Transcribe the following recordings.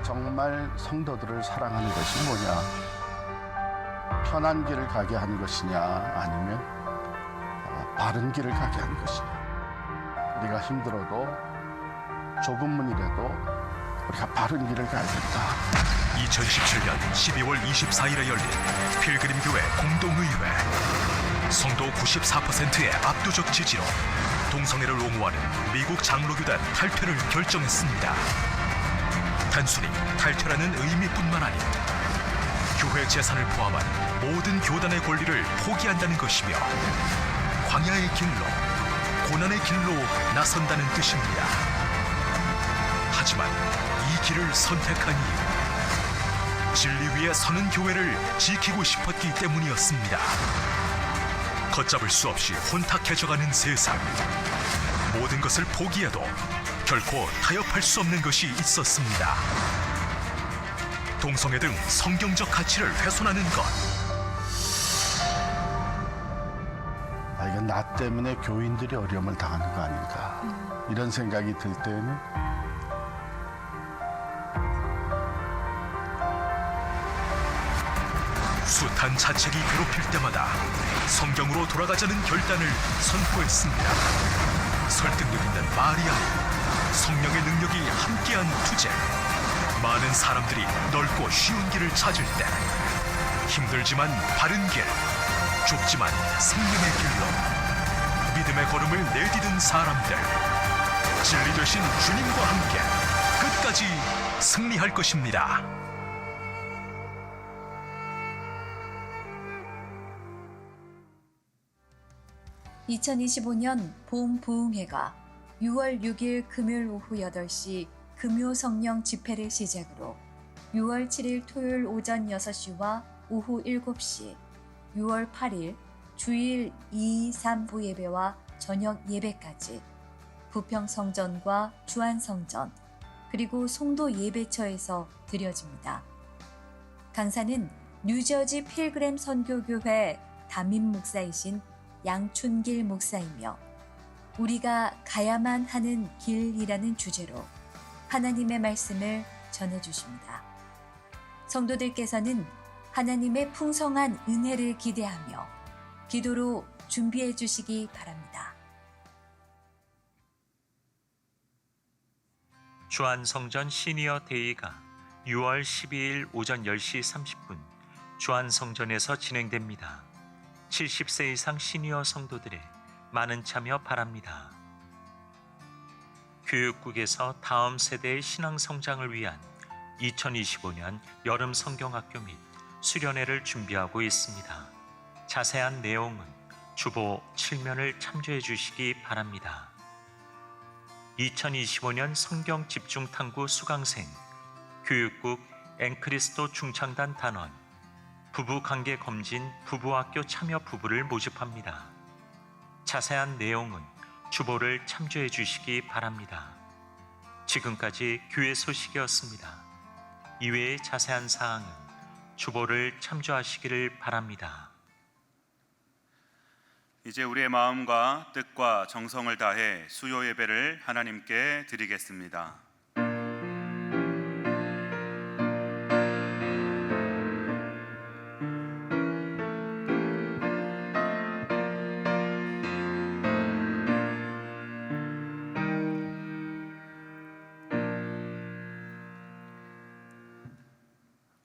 우리가 정말 성도들을 사랑하는 것이 뭐냐? 편한 길을 가게 하는 것이냐, 아니면 바른 길을 가게 하는 것이냐? 우리가 힘들어도 조금만이라도 우리가 바른 길을 가야 된다. 2017년 12월 24일에 열린 필그림교회 공동의회. 성도 94%의 압도적 지지로 동성애를 옹호하는 미국 장로교단 탈퇴를 결정했습니다. 단순히 탈퇴라는 의미뿐만 아니라 교회 재산을 포함한 모든 교단의 권리를 포기한다는 것이며 광야의 길로, 고난의 길로 나선다는 뜻입니다. 하지만 이 길을 선택한 이유, 진리 위에 서는 교회를 지키고 싶었기 때문이었습니다. 걷잡을 수 없이 혼탁해져가는 세상, 모든 것을 포기해도 결코 타협할 수 없는 것이 있었습니다. 동성애 등 성경적 가치를 훼손하는 것. 이건 나 때문에 교인들이 어려움을 당하는 거 아닌가, 이런 생각이 들 때는 숱한 자책이 괴롭힐 때마다 성경으로 돌아가자는 결단을 선포했습니다. 설득력 있는 마리아, 성령의 능력이 함께한 투쟁. 많은 사람들이 넓고 쉬운 길을 찾을 때 힘들지만 바른 길, 좁지만 생명의 길로 믿음의 걸음을 내디딘 사람들. 진리 되신 주님과 함께 끝까지 승리할 것입니다. (2025년) 봄 부흥회가 6월 6일 금요일 오후 8시 금요 성령 집회를 시작으로 6월 7일 토요일 오전 6시와 오후 7시, 6월 8일 주일 2, 3부 예배와 저녁 예배까지 부평성전과 주안성전 그리고 송도 예배처에서 드려집니다. 강사는 뉴저지 필그램 선교교회 담임 목사이신 양춘길 목사이며 우리가 가야만 하는 길이라는 주제로 하나님의 말씀을 전해주십니다. 성도들께서는 하나님의 풍성한 은혜를 기대하며 기도로 준비해 주시기 바랍니다. 주안성전 시니어 데이가 6월 12일 오전 10시 30분 주안성전에서 진행됩니다. 70세 이상 시니어 성도들의 많은 참여 바랍니다. 교육국에서 다음 세대의 신앙 성장을 위한 2025년 여름 성경학교 및 수련회를 준비하고 있습니다. 자세한 내용은 주보 7면을 참조해 주시기 바랍니다. 2025년 성경 집중 탐구 수강생, 교육국 앵크리스도 중창단 단원, 부부관계 검진 부부학교 참여 부부를 모집합니다. 자세한 내용은 주보를 참조해 주시기 바랍니다. 지금까지 교회 소식이었습니다. 이외의 자세한 사항은 주보를 참조하시기를 바랍니다. 이제 우리의 마음과 뜻과 정성을 다해 수요 예배를 하나님께 드리겠습니다.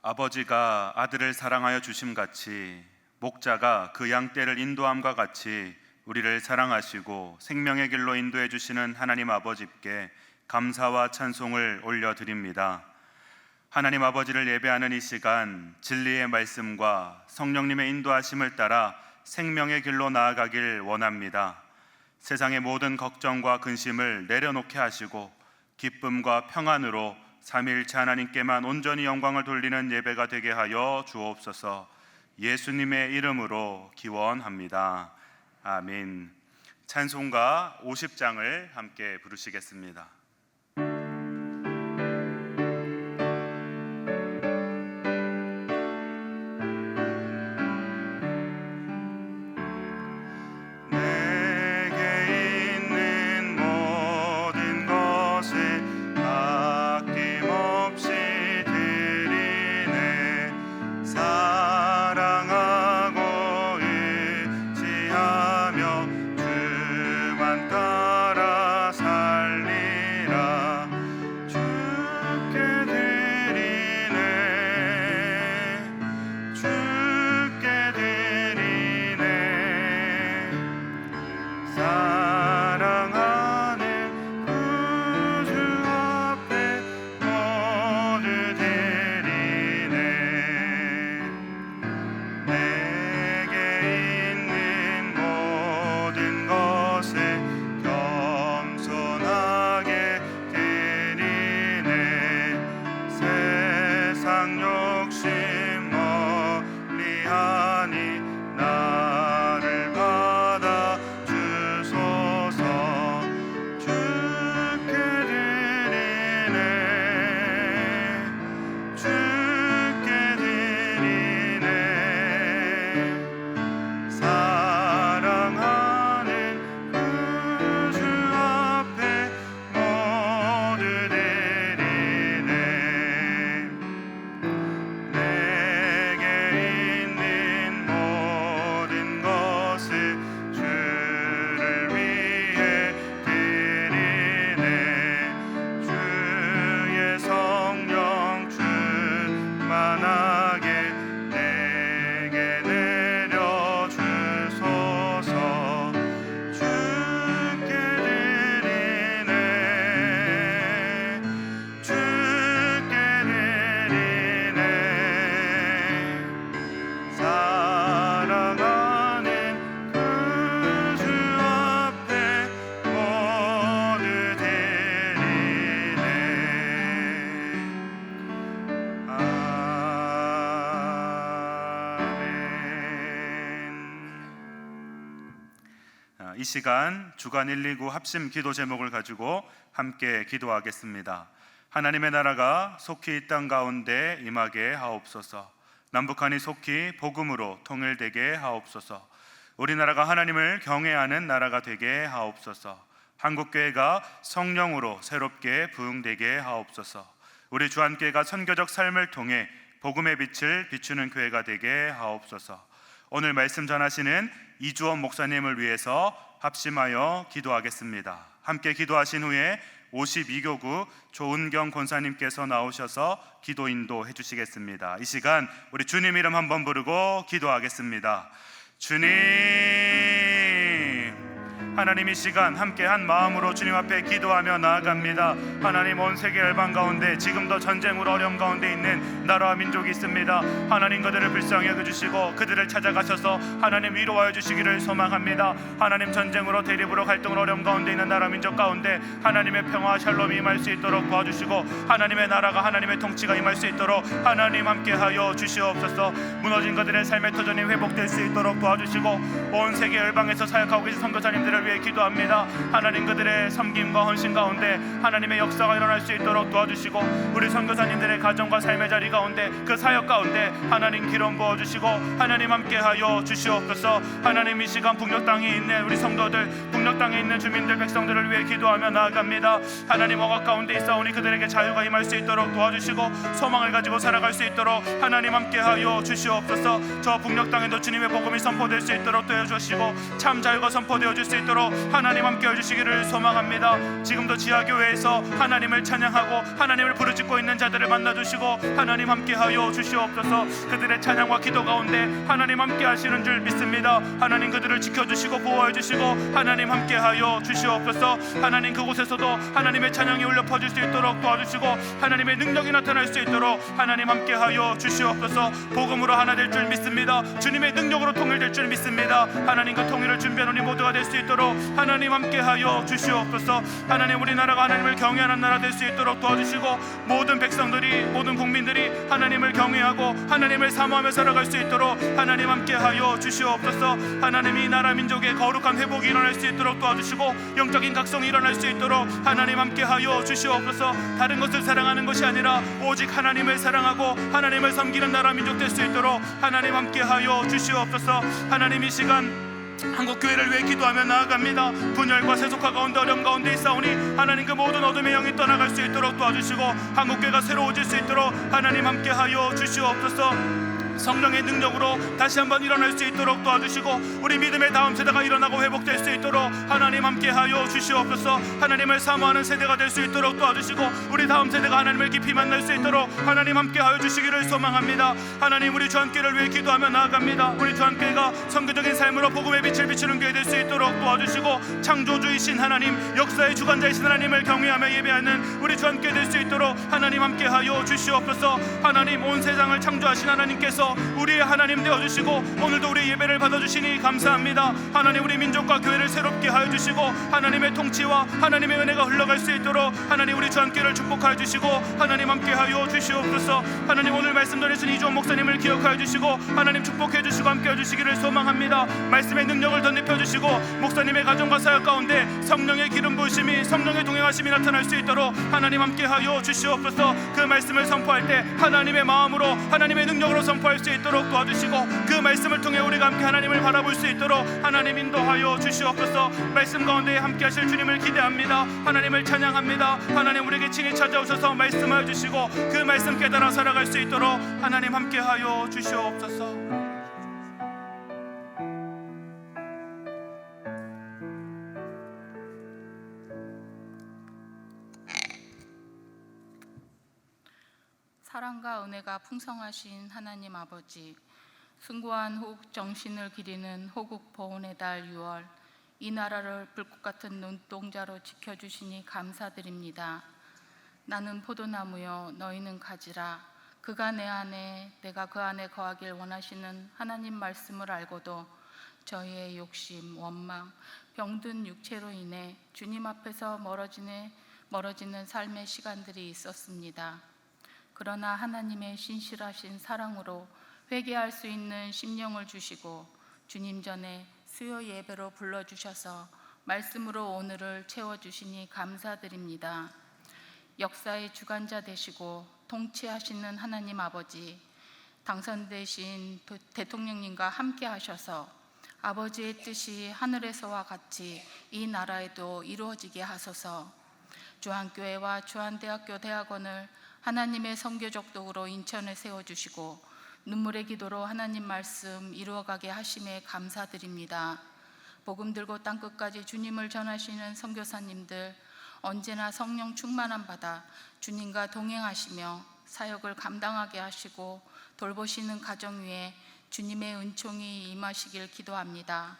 아버지가 아들을 사랑하여 주심같이 목자가 그 양떼를 인도함과 같이 우리를 사랑하시고 생명의 길로 인도해 주시는 하나님 아버지께 감사와 찬송을 올려드립니다. 하나님 아버지를 예배하는 이 시간, 진리의 말씀과 성령님의 인도하심을 따라 생명의 길로 나아가길 원합니다. 세상의 모든 걱정과 근심을 내려놓게 하시고 기쁨과 평안으로 삼위일체 하나님께만 온전히 영광을 돌리는 예배가 되게 하여 주옵소서. 예수님의 이름으로 기원합니다. 아멘. 찬송가 50장을 함께 부르시겠습니다. 내게 있는 모든 것을 아낌없이 이 시간 주간 129 합심 기도 제목을 가지고 함께 기도하겠습니다. 하나님의 나라가 속히 이 땅 가운데 임하게 하옵소서. 남북한이 속히 복음으로 통일되게 하옵소서. 우리나라가 하나님을 경외하는 나라가 되게 하옵소서. 한국교회가 성령으로 새롭게 부흥되게 하옵소서. 우리 주한교회가 선교적 삶을 통해 복음의 빛을 비추는 교회가 되게 하옵소서. 오늘 말씀 전하시는 이주원 목사님을 위해서 합심하여 기도하겠습니다. 함께 기도하신 후에 52교구 조은경 권사님께서 나오셔서 기도 인도해 주시겠습니다. 이 시간 우리 주님 이름 한번 부르고 기도하겠습니다. 주님, 하나님 이 시간 함께 한 마음으로 주님 앞에 기도하며 나아갑니다. 하나님, 온 세계 열방 가운데 지금도 전쟁으로 어려움 가운데 있는 나라와 민족이 있습니다. 하나님, 그들을 불쌍히 여겨주시고 그들을 찾아가셔서 하나님 위로하여 주시기를 소망합니다. 하나님, 전쟁으로 대립으로 갈등으로 어려움 가운데 있는 나라 민족 가운데 하나님의 평화 샬롬이 임할 수 있도록 도와주시고 하나님의 나라가 하나님의 통치가 임할 수 있도록 하나님 함께하여 주시옵소서. 무너진 그들의 삶의 터전이 회복될 수 있도록 도와주시고 온 세계 열방에서 사역하고 계신 선교사님들을 위해 기도합니다. 하나님, 그들의 섬김과 헌신 가운데 하나님의 역사가 일어날 수 있도록 도와주시고 우리 선교사님들의 가정과 삶의 자리 가운데 그 사역 가운데 하나님 기름 부어주시고 하나님 함께하여 주시옵소서. 하나님, 이 시간 북녘 땅에 있는 우리 성도들, 북녘 땅에 있는 주민들, 백성들을 위해 기도하며 나아갑니다. 하나님, 억압 가운데 있사오니 그들에게 자유가 임할 수 있도록 도와주시고 소망을 가지고 살아갈 수 있도록 하나님 함께하여 주시옵소서. 저 북녘 땅에도 주님의 복음이 선포될 수 있도록 도와주시고 참 자유가 선포되어질 수 있도록 하나님 함께 해주시기를 소망합니다. 지금도 지하교회에서 하나님을 찬양하고 하나님을 부르짖고 있는 자들을 만나주시고 하나님 함께하여 주시옵소서. 그들의 찬양과 기도 가운데 하나님 함께 하시는 줄 믿습니다. 하나님, 그들을 지켜주시고 보호해 주시고 하나님 함께하여 주시옵소서. 하나님, 그곳에서도 하나님의 찬양이 울려 퍼질 수 있도록 도와주시고 하나님의 능력이 나타날 수 있도록 하나님 함께하여 주시옵소서. 복음으로 하나 될 줄 믿습니다. 주님의 능력으로 통일될 줄 믿습니다. 하나님, 그 통일을 준비한 우리 모두가 될 수 있도록 하나님 함께하여 주시옵소서. 하나님, 우리나라가 하나님을 경외하는 나라 될 수 있도록 도와주시고 모든 백성들이, 모든 국민들이 하나님을 경외하고 하나님을 사모하며 살아갈 수 있도록 하나님 함께하여 주시옵소서. 하나님, 이 나라 민족의 거룩한 회복이 일어날 수 있도록 도와주시고 영적인 각성이 일어날 수 있도록 하나님 함께하여 주시옵소서. 다른 것을 사랑하는 것이 아니라 오직 하나님을 사랑하고 하나님을 섬기는 나라 민족 될 수 있도록 하나님 함께하여 주시옵소서. 하나님, 이 시간 한국교회를 위해 기도하며 나아갑니다. 분열과 세속화 가운데 어려움 가운데 있사오니 하나님, 그 모든 어둠의 영이 떠나갈 수 있도록 도와주시고 한국교회가 새로워질 수 있도록 하나님 함께하여 주시옵소서. 성령의 능력으로 다시 한번 일어날 수 있도록 도와주시고 우리 믿음의 다음 세대가 일어나고 회복될 수 있도록 하나님 함께하여 주시옵소서. 하나님을 사모하는 세대가 될 수 있도록 도와주시고 우리 다음 세대가 하나님을 깊이 만날 수 있도록 하나님 함께하여 주시기를 소망합니다. 하나님, 우리 주한교회를 위해 기도하며 나아갑니다. 우리 주한교회가 선교적인 삶으로 복음의 빛을 비추는 교회 될 수 있도록 도와주시고 창조주이신 하나님, 역사의 주관자이신 하나님을 경외하며 예배하는 우리 주한교회 될 수 있도록 하나님 함께하여 주시옵소서. 하나님, 온 세상을 창조하신 하나님께서 우리의 하나님 되어주시고 오늘도 우리 예배를 받아주시니 감사합니다. 하나님, 우리 민족과 교회를 새롭게 하여 주시고 하나님의 통치와 하나님의 은혜가 흘러갈 수 있도록 하나님, 우리 주한교회를 축복하여 주시고 하나님 함께하여 주시옵소서. 하나님, 오늘 말씀 전해주신 이주원 목사님을 기억하여 주시고 하나님 축복해 주시고 함께해 주시기를 소망합니다. 말씀의 능력을 덧입혀 주시고 목사님의 가정과 사역 가운데 성령의 기름 부으심이, 성령의 동행하심이 나타날 수 있도록 하나님 함께하여 주시옵소서. 그 말씀을 선포할 때 하나님의 마음으로 하나님의 능력으로 선포할 수 있도록 도와주시고 그 말씀을 통해 우리가 함께 하나님을 바라볼 수 있도록 하나님 인도하여 주시옵소서. 말씀 가운데 함께 하실 주님을 기대합니다. 하나님을 찬양합니다. 하나님, 우리에게 친히 찾아오셔서 말씀하여 주시고 그 말씀 깨달아 살아갈 수 있도록 하나님 함께하여 주시옵소서. 사랑과 은혜가 풍성하신 하나님 아버지, 숭고한 호국 정신을 기리는 호국 보훈의 달 6월, 이 나라를 불꽃 같은 눈동자로 지켜주시니 감사드립니다. 나는 포도나무요 너희는 가지라. 그가 내 안에 내가 그 안에 거하길 원하시는 하나님 말씀을 알고도 저희의 욕심, 원망, 병든 육체로 인해 주님 앞에서 멀어지는 삶의 시간들이 있었습니다. 그러나 하나님의 신실하신 사랑으로 회개할 수 있는 심령을 주시고 주님 전에 수요 예배로 불러주셔서 말씀으로 오늘을 채워주시니 감사드립니다. 역사의 주관자 되시고 통치하시는 하나님 아버지, 당선되신 대통령님과 함께 하셔서 아버지의 뜻이 하늘에서와 같이 이 나라에도 이루어지게 하소서. 주한교회와 주한대학교 대학원을 하나님의 선교적 도구로 인천에 세워주시고 눈물의 기도로 하나님 말씀 이루어가게 하심에 감사드립니다. 복음 들고 땅끝까지 주님을 전하시는 선교사님들 언제나 성령 충만함 받아 주님과 동행하시며 사역을 감당하게 하시고 돌보시는 가정 위에 주님의 은총이 임하시길 기도합니다.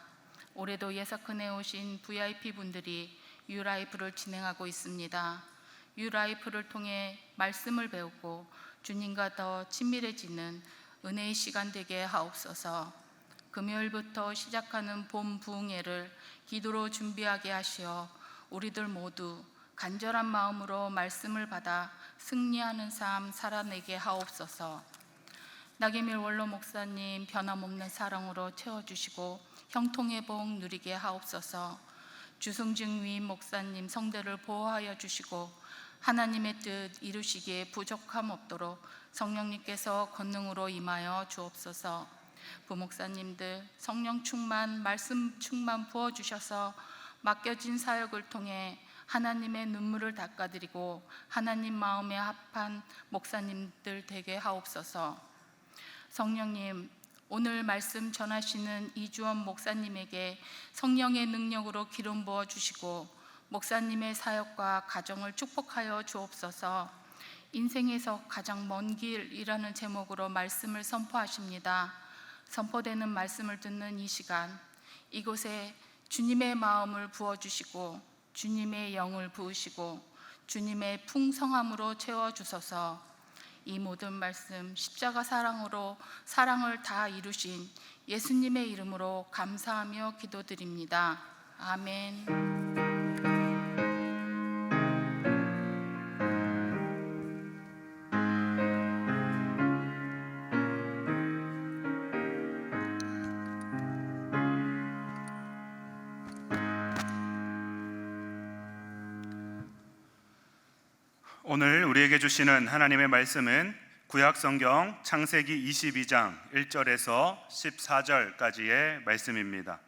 올해도 예사큰에 오신 VIP 분들이 유라이프를 진행하고 있습니다. 유라이프를 통해 말씀을 배우고 주님과 더 친밀해지는 은혜의 시간 되게 하옵소서. 금요일부터 시작하는 봄 부흥회를 기도로 준비하게 하시어 우리들 모두 간절한 마음으로 말씀을 받아 승리하는 삶 살아내게 하옵소서. 나계밀 원로 목사님 변함없는 사랑으로 채워주시고 형통의 복 누리게 하옵소서. 주승증 위임 목사님 성대를 보호하여 주시고 하나님의 뜻 이루시기에 부족함 없도록 성령님께서 권능으로 임하여 주옵소서. 부목사님들 성령 충만 말씀 충만 부어주셔서 맡겨진 사역을 통해 하나님의 눈물을 닦아드리고 하나님 마음에 합한 목사님들 되게 하옵소서. 성령님, 오늘 말씀 전하시는 이주원 목사님에게 성령의 능력으로 기름 부어 주시고 목사님의 사역과 가정을 축복하여 주옵소서. 인생에서 가장 먼 길이라는 제목으로 말씀을 선포하십니다. 선포되는 말씀을 듣는 이 시간, 이곳에 주님의 마음을 부어주시고 주님의 영을 부으시고 주님의 풍성함으로 채워주소서. 이 모든 말씀 십자가 사랑으로 사랑을 다 이루신 예수님의 이름으로 감사하며 기도드립니다. 아멘. 오늘 우리에게 주시는 하나님의 말씀은 구약성경 창세기 22장 1절에서 14절까지의 말씀입니다.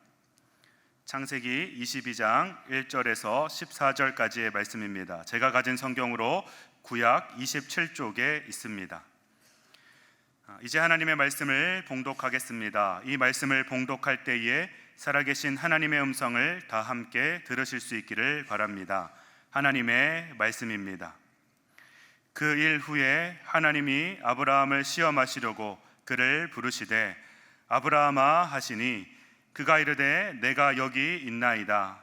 창세기 22장 1절에서 14절까지의 말씀입니다. 제가 가진 성경으로 구약 27쪽에 있습니다. 이제 하나님의 말씀을 봉독하겠습니다. 이 말씀을 봉독할 때에 살아계신 하나님의 음성을 다 함께 들으실 수 있기를 바랍니다. 하나님의 말씀입니다. 그 일 후에 하나님이 아브라함을 시험하시려고 그를 부르시되 아브라함아 하시니 그가 이르되 내가 여기 있나이다.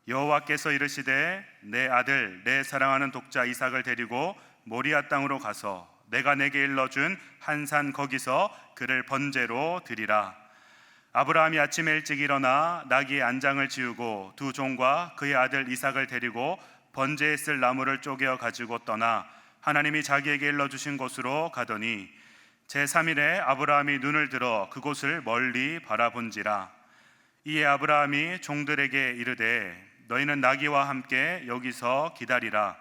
여호와께서 이르시되 내 아들 내 사랑하는 독자 이삭을 데리고 모리아 땅으로 가서 내가 내게 일러준 한 산 거기서 그를 번제로 드리라. 아브라함이 아침에 일찍 일어나 나귀의 안장을 지우고 두 종과 그의 아들 이삭을 데리고 번제에 쓸 나무를 쪼개어 가지고 떠나 하나님이 자기에게 일러주신 곳으로 가더니 제3일에 아브라함이 눈을 들어 그곳을 멀리 바라본지라. 이에 아브라함이 종들에게 이르되 너희는 나귀와 함께 여기서 기다리라.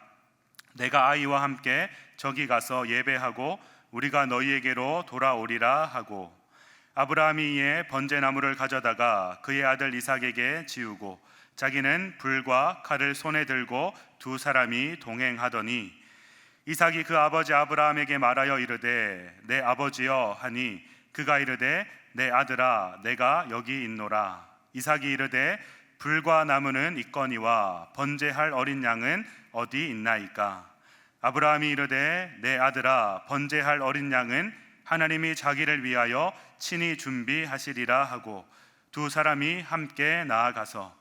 내가 아이와 함께 저기 가서 예배하고 우리가 너희에게로 돌아오리라 하고 아브라함이 이에 번제나무를 가져다가 그의 아들 이삭에게 지우고 자기는 불과 칼을 손에 들고 두 사람이 동행하더니 이삭이 그 아버지 아브라함에게 말하여 이르되 내 아버지여 하니 그가 이르되 내 아들아 내가 여기 있노라. 이삭이 이르되 불과 나무는 있거니와 번제할 어린 양은 어디 있나이까. 아브라함이 이르되 내 아들아 번제할 어린 양은 하나님이 자기를 위하여 친히 준비하시리라 하고 두 사람이 함께 나아가서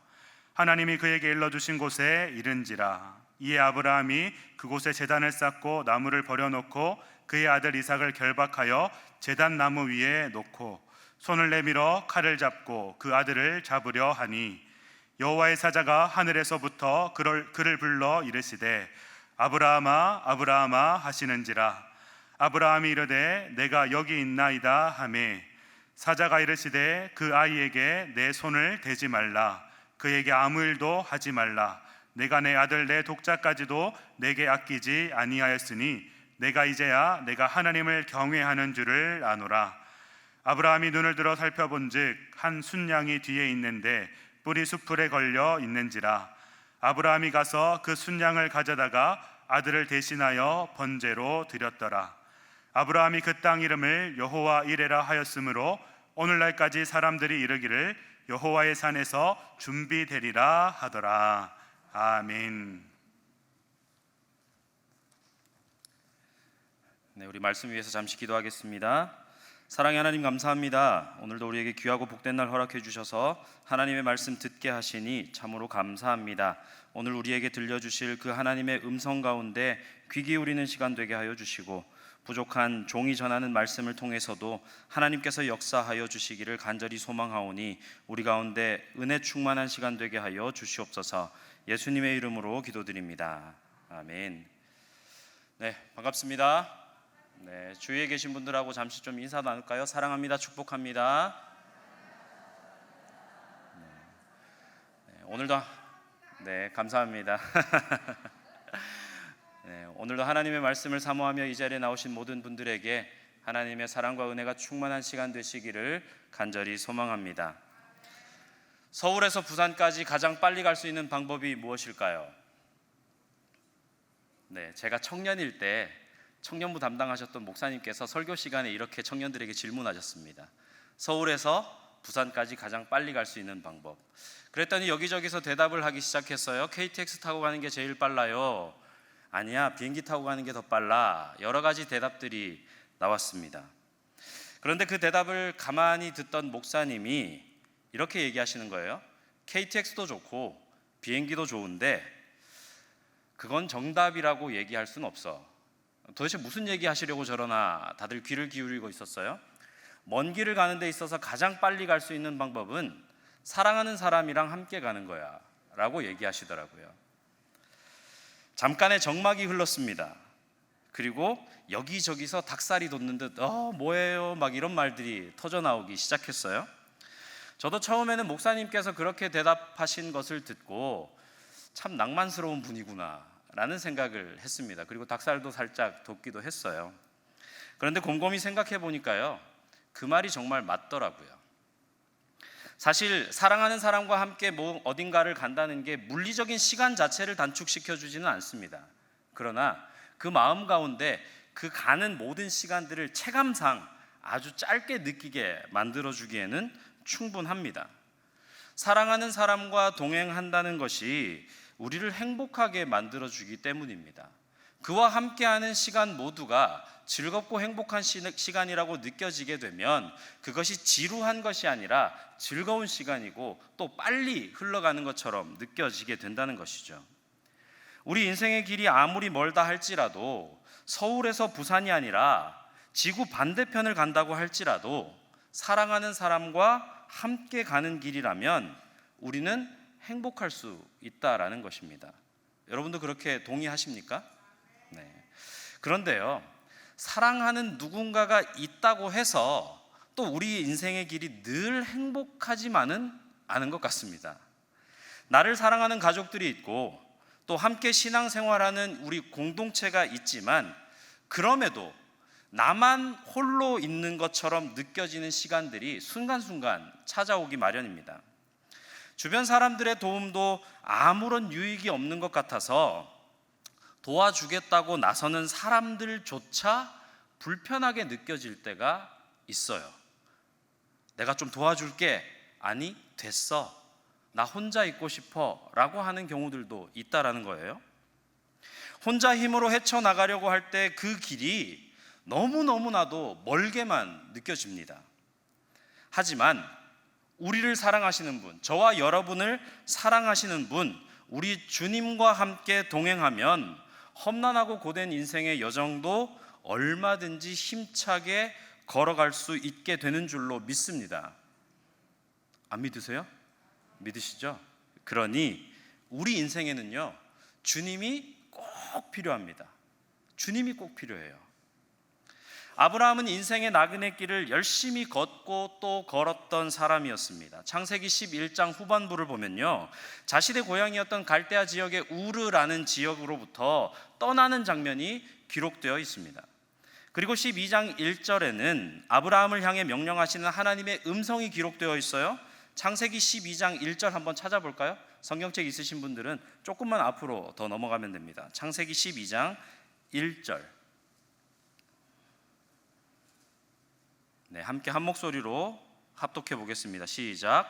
하나님이 그에게 일러주신 곳에 이른지라. 이에 아브라함이 그곳에 제단을 쌓고 나무를 버려놓고 그의 아들 이삭을 결박하여 제단 나무 위에 놓고 손을 내밀어 칼을 잡고 그 아들을 잡으려 하니 여호와의 사자가 하늘에서부터 그를 불러 이르시되 아브라함아 아브라함아 하시는지라. 아브라함이 이르되 내가 여기 있나이다 하매 사자가 이르시되 그 아이에게 내 손을 대지 말라. 그에게 아무 일도 하지 말라. 내가 내 아들 내 독자까지도 내게 아끼지 아니하였으니 내가 이제야 내가 하나님을 경외하는 줄을 아노라. 아브라함이 눈을 들어 살펴본즉 한 순양이 뒤에 있는데 뿔이 수풀에 걸려 있는지라. 아브라함이 가서 그 순양을 가져다가 아들을 대신하여 번제로 드렸더라. 아브라함이 그 땅 이름을 여호와 이레라 하였으므로 오늘날까지 사람들이 이르기를 여호와의 산에서 준비되리라 하더라. 아멘. 네, 우리 말씀 위해서 잠시 기도하겠습니다. 사랑의 하나님, 감사합니다. 오늘도 우리에게 귀하고 복된 날 허락해 주셔서 하나님의 말씀 듣게 하시니 참으로 감사합니다. 오늘 우리에게 들려주실 그 하나님의 음성 가운데 귀 기울이는 시간 되게 하여 주시고, 부족한 종이 전하는 말씀을 통해서도 하나님께서 역사하여 주시기를 간절히 소망하오니 우리 가운데 은혜 충만한 시간 되게 하여 주시옵소서. 예수님의 이름으로 기도드립니다. 아멘. 네, 반갑습니다. 네, 주위에 계신 분들하고 잠시 좀 인사 나눌까요? 사랑합니다. 축복합니다. 네, 오늘도 네, 감사합니다. 네, 오늘도 하나님의 말씀을 사모하며 이 자리에 나오신 모든 분들에게 하나님의 사랑과 은혜가 충만한 시간 되시기를 간절히 소망합니다. 서울에서 부산까지 가장 빨리 갈 수 있는 방법이 무엇일까요? 네, 제가 청년일 때 청년부 담당하셨던 목사님께서 설교 시간에 이렇게 청년들에게 질문하셨습니다. 서울에서 부산까지 가장 빨리 갈 수 있는 방법. 그랬더니 여기저기서 대답을 하기 시작했어요. KTX 타고 가는 게 제일 빨라요. 아니야, 비행기 타고 가는 게 더 빨라. 여러 가지 대답들이 나왔습니다. 그런데 그 대답을 가만히 듣던 목사님이 이렇게 얘기하시는 거예요. KTX도 좋고 비행기도 좋은데 그건 정답이라고 얘기할 수는 없어. 도대체 무슨 얘기 하시려고 저러나 다들 귀를 기울이고 있었어요. 먼 길을 가는 데 있어서 가장 빨리 갈 수 있는 방법은 사랑하는 사람이랑 함께 가는 거야 라고 얘기하시더라고요. 잠깐의 정막이 흘렀습니다. 그리고 여기저기서 닭살이 돋는 듯 뭐예요? 막 이런 말들이 터져 나오기 시작했어요. 저도 처음에는 목사님께서 그렇게 대답하신 것을 듣고 참 낭만스러운 분이구나 라는 생각을 했습니다. 그리고 닭살도 살짝 돋기도 했어요. 그런데 곰곰이 생각해 보니까요, 그 말이 정말 맞더라고요. 사실 사랑하는 사람과 함께 어딘가를 간다는 게 물리적인 시간 자체를 단축시켜 주지는 않습니다. 그러나 그 마음 가운데 그 가는 모든 시간들을 체감상 아주 짧게 느끼게 만들어 주기에는 충분합니다. 사랑하는 사람과 동행한다는 것이 우리를 행복하게 만들어 주기 때문입니다. 그와 함께하는 시간 모두가 즐겁고 행복한 시간이라고 느껴지게 되면 그것이 지루한 것이 아니라 즐거운 시간이고 또 빨리 흘러가는 것처럼 느껴지게 된다는 것이죠. 우리 인생의 길이 아무리 멀다 할지라도 서울에서 부산이 아니라 지구 반대편을 간다고 할지라도 사랑하는 사람과 함께 가는 길이라면 우리는 행복할 수 있다라는 것입니다. 여러분도 그렇게 동의하십니까? 네. 그런데요, 사랑하는 누군가가 있다고 해서 또 우리 인생의 길이 늘 행복하지만은 않은 것 같습니다. 나를 사랑하는 가족들이 있고 또 함께 신앙생활하는 우리 공동체가 있지만 그럼에도 나만 홀로 있는 것처럼 느껴지는 시간들이 순간순간 찾아오기 마련입니다. 주변 사람들의 도움도 아무런 유익이 없는 것 같아서 도와주겠다고 나서는 사람들조차 불편하게 느껴질 때가 있어요. 내가 좀 도와줄게. 아니, 됐어. 나 혼자 있고 싶어 라고 하는 경우들도 있다라는 거예요. 혼자 힘으로 헤쳐나가려고 할 때 그 길이 너무너무나도 멀게만 느껴집니다. 하지만 우리를 사랑하시는 분, 저와 여러분을 사랑하시는 분, 우리 주님과 함께 동행하면 험난하고 고된 인생의 여정도 얼마든지 힘차게 걸어갈 수 있게 되는 줄로 믿습니다. 안 믿으세요? 믿으시죠? 그러니 우리 인생에는요, 주님이 꼭 필요합니다. 주님이 꼭 필요해요. 아브라함은 인생의 나그네 길을 열심히 걷고 또 걸었던 사람이었습니다. 창세기 11장 후반부를 보면요, 자신의 고향이었던 갈대아 지역의 우르라는 지역으로부터 떠나는 장면이 기록되어 있습니다. 그리고 12장 1절에는 아브라함을 향해 명령하시는 하나님의 음성이 기록되어 있어요. 창세기 12장 1절 한번 찾아볼까요? 성경책 있으신 분들은 조금만 앞으로 더 넘어가면 됩니다. 창세기 12장 1절. 네, 함께 한 목소리로 합독해 보겠습니다. 시작.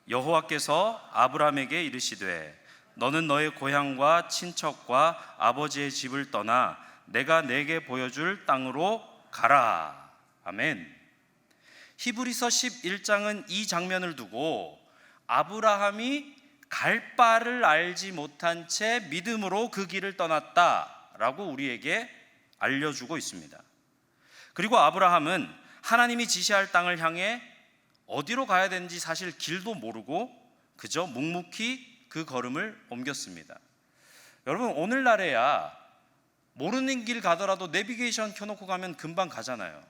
여호와께서 아브라함에게 이르시되 너는 너의 고향과 친척과 아버지의 집을 떠나 내가 내게 보여줄 땅으로 가라. 아멘. 히브리서 11장은 이 장면을 두고 아브라함이 갈 바를 알지 못한 채 믿음으로 그 길을 떠났다라고 우리에게 알려주고 있습니다. 그리고 아브라함은 하나님이 지시할 땅을 향해 어디로 가야 되는지 사실 길도 모르고 그저 묵묵히 그 걸음을 옮겼습니다. 여러분, 오늘날에야 모르는 길 가더라도 내비게이션 켜놓고 가면 금방 가잖아요.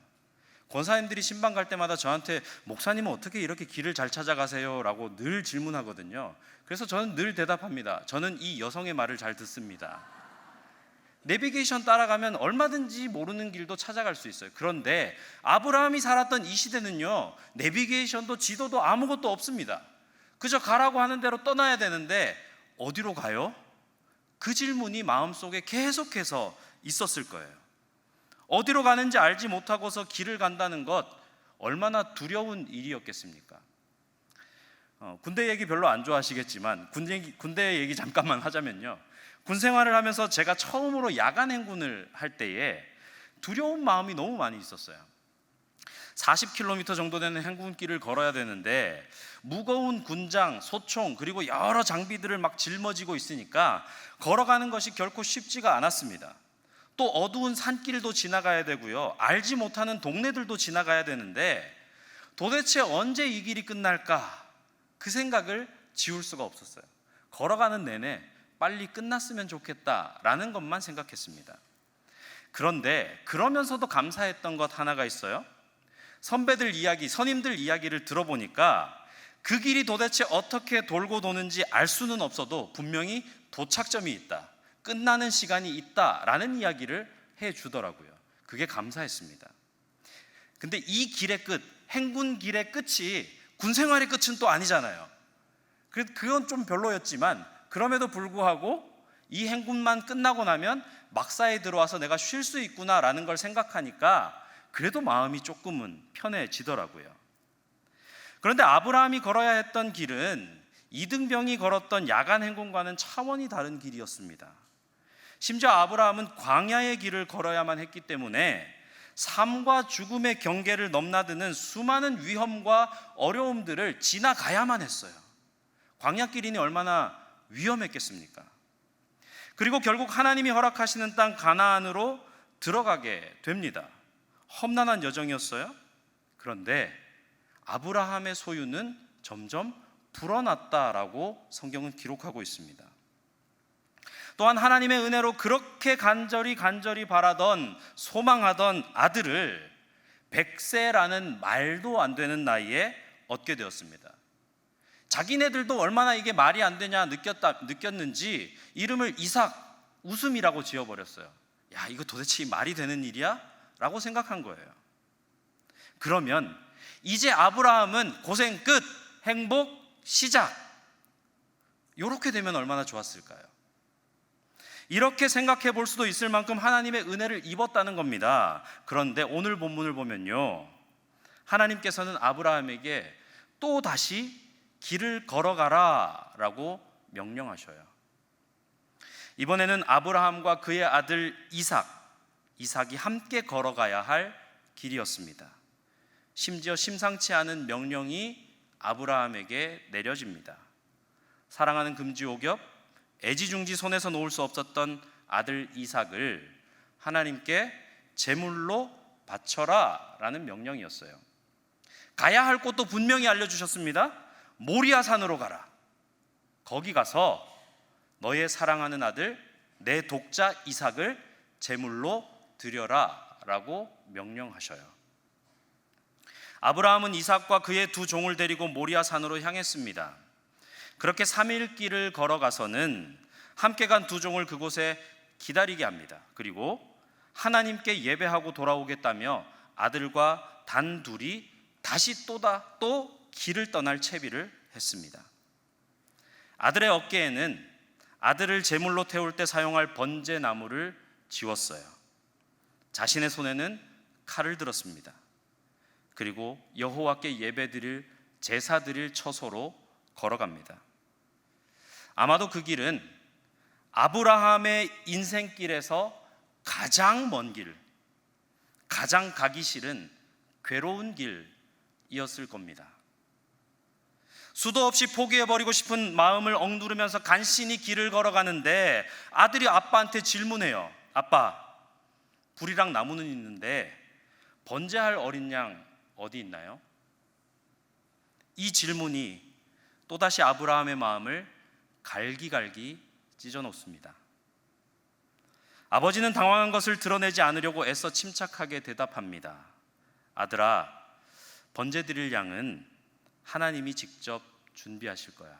권사님들이 신방 갈 때마다 저한테 목사님은 어떻게 이렇게 길을 잘 찾아가세요? 라고 늘 질문하거든요. 그래서 저는 늘 대답합니다. 저는 이 여성의 말을 잘 듣습니다. 내비게이션 따라가면 얼마든지 모르는 길도 찾아갈 수 있어요. 그런데 아브라함이 살았던 이 시대는요, 내비게이션도 지도도 아무것도 없습니다. 그저 가라고 하는 대로 떠나야 되는데 어디로 가요? 그 질문이 마음속에 계속해서 있었을 거예요. 어디로 가는지 알지 못하고서 길을 간다는 것 얼마나 두려운 일이었겠습니까? 군대 얘기 별로 안 좋아하시겠지만 군대 얘기 잠깐만 하자면요, 군 생활을 하면서 제가 처음으로 야간 행군을 할 때에 두려운 마음이 너무 많이 있었어요. 40km 정도 되는 행군길을 걸어야 되는데 무거운 군장, 소총 그리고 여러 장비들을 막 짊어지고 있으니까 걸어가는 것이 결코 쉽지가 않았습니다. 또 어두운 산길도 지나가야 되고요, 알지 못하는 동네들도 지나가야 되는데 도대체 언제 이 길이 끝날까? 그 생각을 지울 수가 없었어요. 걸어가는 내내 빨리 끝났으면 좋겠다라는 것만 생각했습니다. 그런데 그러면서도 감사했던 것 하나가 있어요. 선배들 이야기, 선임들 이야기를 들어보니까 그 길이 도대체 어떻게 돌고 도는지 알 수는 없어도 분명히 도착점이 있다, 끝나는 시간이 있다라는 이야기를 해주더라고요. 그게 감사했습니다. 근데 이 길의 끝, 행군 길의 끝이 군생활의 끝은 또 아니잖아요. 그건 좀 별로였지만 그럼에도 불구하고 이 행군만 끝나고 나면 막사에 들어와서 내가 쉴 수 있구나라는 걸 생각하니까 그래도 마음이 조금은 편해지더라고요. 그런데 아브라함이 걸어야 했던 길은 이등병이 걸었던 야간 행군과는 차원이 다른 길이었습니다. 심지어 아브라함은 광야의 길을 걸어야만 했기 때문에 삶과 죽음의 경계를 넘나드는 수많은 위험과 어려움들을 지나가야만 했어요. 광야길이니 얼마나 위험했겠습니까? 그리고 결국 하나님이 허락하시는 땅 가나안으로 들어가게 됩니다. 험난한 여정이었어요. 그런데 아브라함의 소유는 점점 불어났다라고 성경은 기록하고 있습니다. 또한 하나님의 은혜로 그렇게 간절히 바라던, 소망하던 아들을 100세라는 말도 안 되는 나이에 얻게 되었습니다. 자기네들도 얼마나 이게 말이 안 되냐 느꼈는지 이름을 이삭, 웃음이라고 지어버렸어요. 야, 이거 도대체 말이 되는 일이야? 라고 생각한 거예요. 그러면 이제 아브라함은 고생 끝, 행복 시작, 이렇게 되면 얼마나 좋았을까요? 이렇게 생각해 볼 수도 있을 만큼 하나님의 은혜를 입었다는 겁니다. 그런데 오늘 본문을 보면요, 하나님께서는 아브라함에게 또 다시 길을 걸어가라 라고 명령하셔요. 이번에는 아브라함과 그의 아들 이삭이 함께 걸어가야 할 길이었습니다. 심지어 심상치 않은 명령이 아브라함에게 내려집니다. 사랑하는 금지옥엽, 애지중지 손에서 놓을 수 없었던 아들 이삭을 하나님께 제물로 바쳐라 라는 명령이었어요. 가야 할 곳도 분명히 알려주셨습니다. 모리아 산으로 가라. 거기 가서 너의 사랑하는 아들 내 독자 이삭을 제물로 드려라 라고 명령하셔요. 아브라함은 이삭과 그의 두 종을 데리고 모리아 산으로 향했습니다. 그렇게 3일 길을 걸어가서는 함께 간 두 종을 그곳에 기다리게 합니다. 그리고 하나님께 예배하고 돌아오겠다며 아들과 단둘이 다시 또 길을 떠날 채비를 했습니다. 아들의 어깨에는 아들을 제물로 태울 때 사용할 번제나무를 지웠어요. 자신의 손에는 칼을 들었습니다. 그리고 여호와께 예배드릴 제사드릴 처소로 걸어갑니다. 아마도 그 길은 아브라함의 인생길에서 가장 먼 길, 가장 가기 싫은 괴로운 길이었을 겁니다. 수도 없이 포기해버리고 싶은 마음을 억누르면서 간신히 길을 걸어가는데 아들이 아빠한테 질문해요. 아빠, 불이랑 나무는 있는데 번제할 어린 양 어디 있나요? 이 질문이 또다시 아브라함의 마음을 갈기갈기 찢어놓습니다. 아버지는 당황한 것을 드러내지 않으려고 애써 침착하게 대답합니다. 아들아, 번제 드릴 양은 하나님이 직접 준비하실 거야.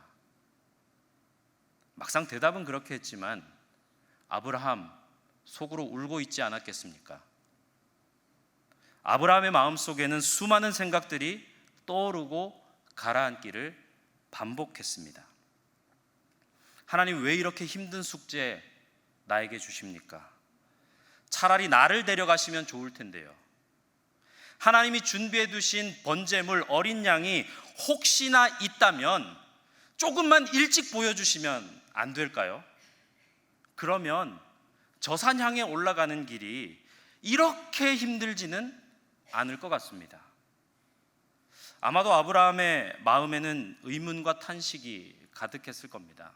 막상 대답은 그렇게 했지만 아브라함 속으로 울고 있지 않았겠습니까? 아브라함의 마음속에는 수많은 생각들이 떠오르고 가라앉기를 반복했습니다. 하나님, 왜 이렇게 힘든 숙제 나에게 주십니까? 차라리 나를 데려가시면 좋을 텐데요. 하나님이 준비해 두신 번제물 어린 양이 혹시나 있다면 조금만 일찍 보여주시면 안 될까요? 그러면 저 산 향해 올라가는 길이 이렇게 힘들지는 않을 것 같습니다. 아마도 아브라함의 마음에는 의문과 탄식이 가득했을 겁니다.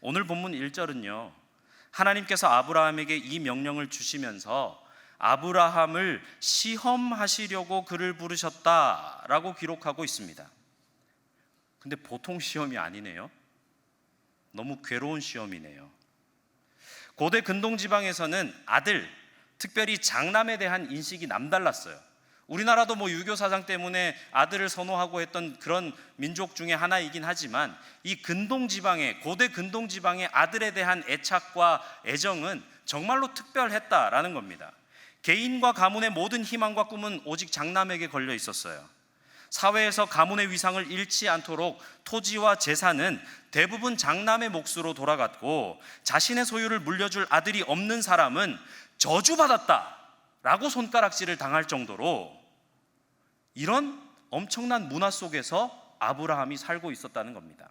오늘 본문 1절은요, 하나님께서 아브라함에게 이 명령을 주시면서 아브라함을 시험하시려고 그를 부르셨다라고 기록하고 있습니다. 근데 보통 시험이 아니네요. 너무 괴로운 시험이네요. 고대 근동 지방에서는 아들, 특별히 장남에 대한 인식이 남달랐어요. 우리나라도 유교 사상 때문에 아들을 선호하고 했던 그런 민족 중에 하나이긴 하지만 이 근동 지방의, 고대 근동 지방의 아들에 대한 애착과 애정은 정말로 특별했다라는 겁니다. 개인과 가문의 모든 희망과 꿈은 오직 장남에게 걸려 있었어요. 사회에서 가문의 위상을 잃지 않도록 토지와 재산은 대부분 장남의 몫으로 돌아갔고, 자신의 소유를 물려줄 아들이 없는 사람은 저주받았다라고 손가락질을 당할 정도로 이런 엄청난 문화 속에서 아브라함이 살고 있었다는 겁니다.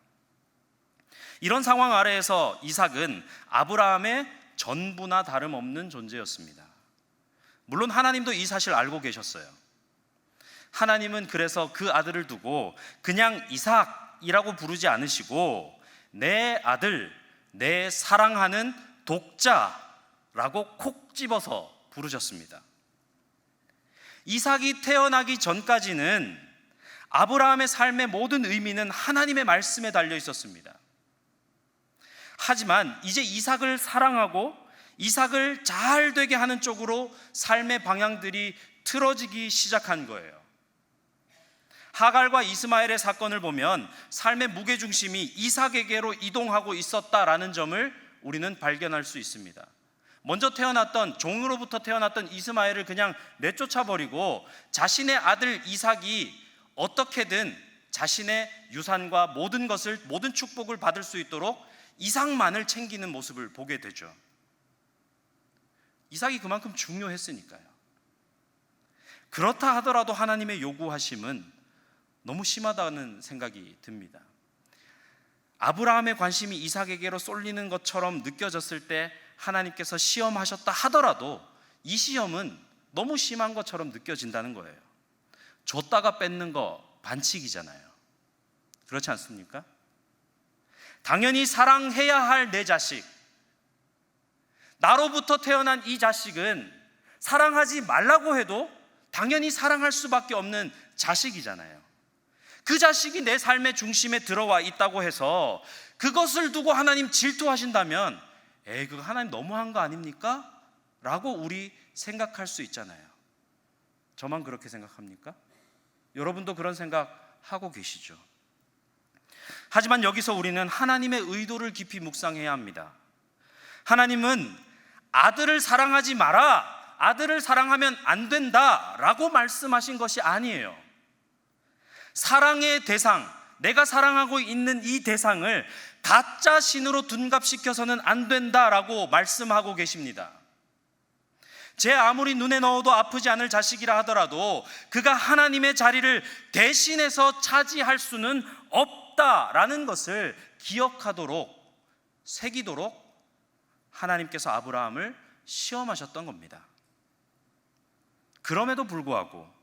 이런 상황 아래에서 이삭은 아브라함의 전부나 다름없는 존재였습니다. 물론 하나님도 이 사실을 알고 계셨어요. 하나님은 그래서 그 아들을 두고 그냥 이삭이라고 부르지 않으시고 내 아들, 내 사랑하는 독자라고 콕 집어서 부르셨습니다. 이삭이 태어나기 전까지는 아브라함의 삶의 모든 의미는 하나님의 말씀에 달려 있었습니다. 하지만 이제 이삭을 사랑하고 이삭을 잘 되게 하는 쪽으로 삶의 방향들이 틀어지기 시작한 거예요. 하갈과 이스마엘의 사건을 보면 삶의 무게중심이 이삭에게로 이동하고 있었다라는 점을 우리는 발견할 수 있습니다. 먼저 태어났던, 종으로부터 태어났던 이스마엘을 그냥 내쫓아버리고 자신의 아들 이삭이 어떻게든 자신의 유산과 모든 것을, 모든 축복을 받을 수 있도록 이삭만을 챙기는 모습을 보게 되죠. 이삭이 그만큼 중요했으니까요. 그렇다 하더라도 하나님의 요구하심은 너무 심하다는 생각이 듭니다. 아브라함의 관심이 이삭에게로 쏠리는 것처럼 느껴졌을 때 하나님께서 시험하셨다 하더라도 이 시험은 너무 심한 것처럼 느껴진다는 거예요. 줬다가 뺏는 거 반칙이잖아요. 그렇지 않습니까? 당연히 사랑해야 할 내 자식, 나로부터 태어난 이 자식은 사랑하지 말라고 해도 당연히 사랑할 수밖에 없는 자식이잖아요. 그 자식이 내 삶의 중심에 들어와 있다고 해서 그것을 두고 하나님 질투하신다면 그거 하나님 너무한 거 아닙니까? 라고 우리 생각할 수 있잖아요. 저만 그렇게 생각합니까? 여러분도 그런 생각하고 계시죠? 하지만 여기서 우리는 하나님의 의도를 깊이 묵상해야 합니다. 하나님은 아들을 사랑하지 마라, 아들을 사랑하면 안 된다 라고 말씀하신 것이 아니에요. 사랑의 대상, 내가 사랑하고 있는 이 대상을 가짜 신으로 둔갑시켜서는 안 된다라고 말씀하고 계십니다. 제 아무리 눈에 넣어도 아프지 않을 자식이라 하더라도 그가 하나님의 자리를 대신해서 차지할 수는 없다라는 것을 기억하도록, 새기도록 하나님께서 아브라함을 시험하셨던 겁니다. 그럼에도 불구하고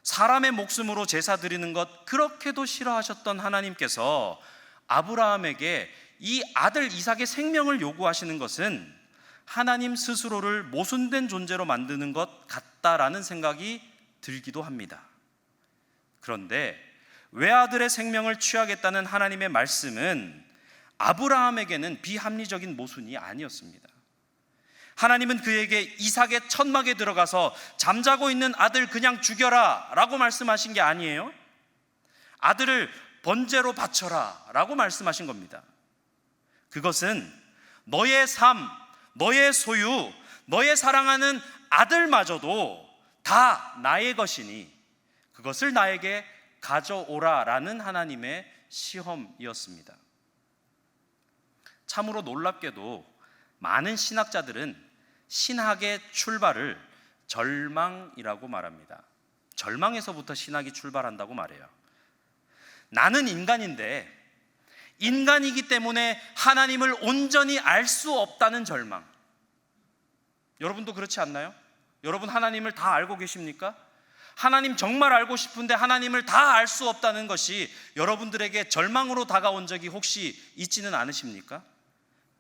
사람의 목숨으로 제사 드리는 것 그렇게도 싫어하셨던 하나님께서 아브라함에게 이 아들 이삭의 생명을 요구하시는 것은 하나님 스스로를 모순된 존재로 만드는 것 같다라는 생각이 들기도 합니다. 그런데 외아들의 생명을 취하겠다는 하나님의 말씀은 아브라함에게는 비합리적인 모순이 아니었습니다. 하나님은 그에게 이삭의 천막에 들어가서 잠자고 있는 아들 그냥 죽여라 라고 말씀하신 게 아니에요. 아들을 번제로 바쳐라 라고 말씀하신 겁니다. 그것은 너의 삶, 너의 소유, 너의 사랑하는 아들마저도 다 나의 것이니 그것을 나에게 가져오라 라는 하나님의 시험이었습니다. 참으로 놀랍게도 많은 신학자들은 신학의 출발을 절망이라고 말합니다. 절망에서부터 신학이 출발한다고 말해요. 나는 인간인데 인간이기 때문에 하나님을 온전히 알 수 없다는 절망. 여러분도 그렇지 않나요? 여러분 하나님을 다 알고 계십니까? 하나님 정말 알고 싶은데 하나님을 다 알 수 없다는 것이 여러분들에게 절망으로 다가온 적이 혹시 있지는 않으십니까?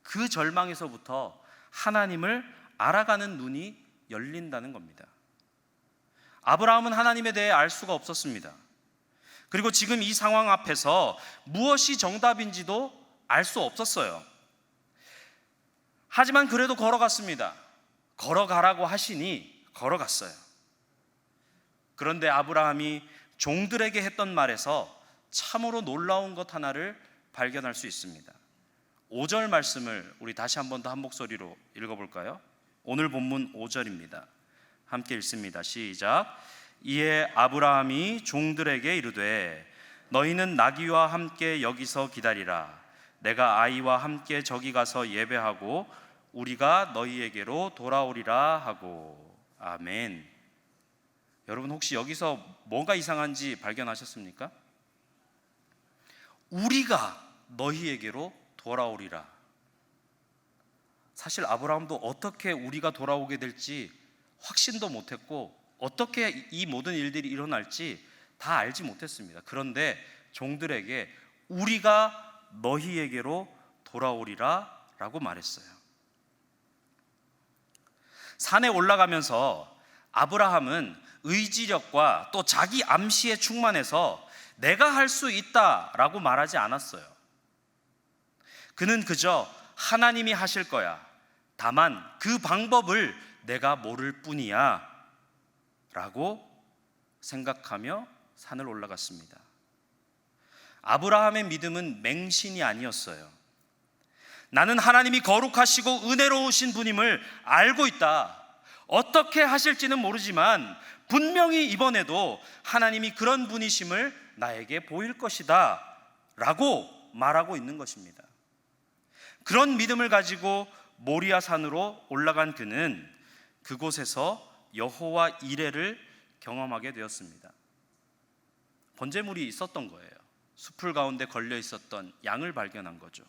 그 절망에서부터 하나님을 알아가는 눈이 열린다는 겁니다. 아브라함은 하나님에 대해 알 수가 없었습니다. 그리고 지금 이 상황 앞에서 무엇이 정답인지도 알 수 없었어요. 하지만 그래도 걸어갔습니다. 걸어가라고 하시니 걸어갔어요. 그런데 아브라함이 종들에게 했던 말에서 참으로 놀라운 것 하나를 발견할 수 있습니다. 5절 말씀을 우리 다시 한 번 더 한 목소리로 읽어볼까요? 오늘 본문 5절입니다. 함께 읽습니다. 시작. 이에 아브라함이 종들에게 이르되 너희는 나귀와 함께 여기서 기다리라. 내가 아이와 함께 저기 가서 예배하고 우리가 너희에게로 돌아오리라 하고. 아멘. 여러분 혹시 여기서 뭐가 이상한지 발견하셨습니까? 우리가 너희에게로 돌아오리라. 사실 아브라함도 어떻게 우리가 돌아오게 될지 확신도 못했고 어떻게 이 모든 일들이 일어날지 다 알지 못했습니다. 그런데 종들에게 우리가 너희에게로 돌아오리라 라고 말했어요. 산에 올라가면서 아브라함은 의지력과 또 자기 암시에 충만해서 내가 할 수 있다라고 말하지 않았어요. 그는 그저 하나님이 하실 거야. 다만 그 방법을 내가 모를 뿐이야 라고 생각하며 산을 올라갔습니다. 아브라함의 믿음은 맹신이 아니었어요. 나는 하나님이 거룩하시고 은혜로우신 분임을 알고 있다. 어떻게 하실지는 모르지만 분명히 이번에도 하나님이 그런 분이심을 나에게 보일 것이다 라고 말하고 있는 것입니다. 그런 믿음을 가지고 모리아 산으로 올라간 그는 그곳에서 여호와 이레를 경험하게 되었습니다. 번제물이 있었던 거예요. 숲풀 가운데 걸려 있었던 양을 발견한 거죠.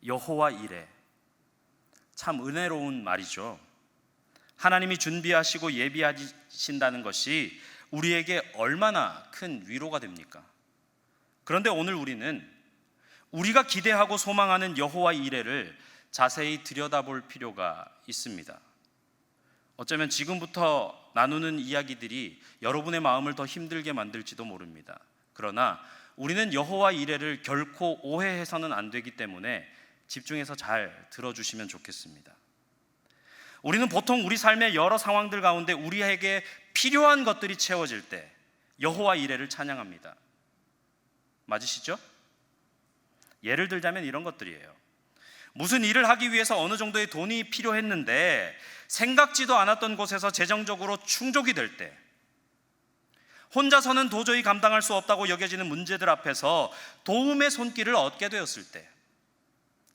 여호와 이레, 참 은혜로운 말이죠. 하나님이 준비하시고 예비하신다는 것이 우리에게 얼마나 큰 위로가 됩니까? 그런데 오늘 우리는 우리가 기대하고 소망하는 여호와 이레를 자세히 들여다볼 필요가 있습니다. 어쩌면 지금부터 나누는 이야기들이 여러분의 마음을 더 힘들게 만들지도 모릅니다. 그러나 우리는 여호와 이레를 결코 오해해서는 안 되기 때문에 집중해서 잘 들어주시면 좋겠습니다. 우리는 보통 우리 삶의 여러 상황들 가운데 우리에게 필요한 것들이 채워질 때 여호와 이레를 찬양합니다. 맞으시죠? 예를 들자면 이런 것들이에요. 무슨 일을 하기 위해서 어느 정도의 돈이 필요했는데 생각지도 않았던 곳에서 재정적으로 충족이 될 때, 혼자서는 도저히 감당할 수 없다고 여겨지는 문제들 앞에서 도움의 손길을 얻게 되었을 때,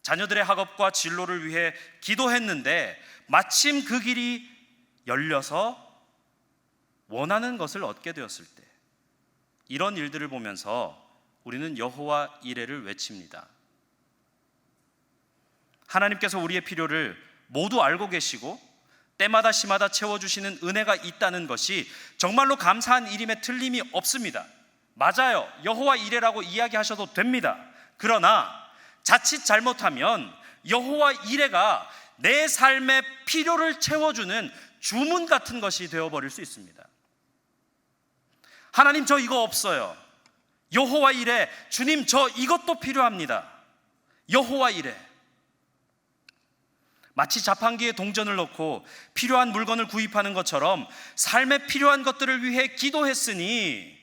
자녀들의 학업과 진로를 위해 기도했는데 마침 그 길이 열려서 원하는 것을 얻게 되었을 때, 이런 일들을 보면서 우리는 여호와 이레를 외칩니다. 하나님께서 우리의 필요를 모두 알고 계시고 때마다 시마다 채워주시는 은혜가 있다는 것이 정말로 감사한 일임에 틀림이 없습니다. 맞아요. 여호와 이레라고 이야기하셔도 됩니다. 그러나 자칫 잘못하면 여호와 이레가 내 삶의 필요를 채워주는 주문 같은 것이 되어버릴 수 있습니다. 하나님, 저 이거 없어요. 여호와 이레. 주님, 저 이것도 필요합니다. 여호와 이레. 마치 자판기에 동전을 넣고 필요한 물건을 구입하는 것처럼 삶에 필요한 것들을 위해 기도했으니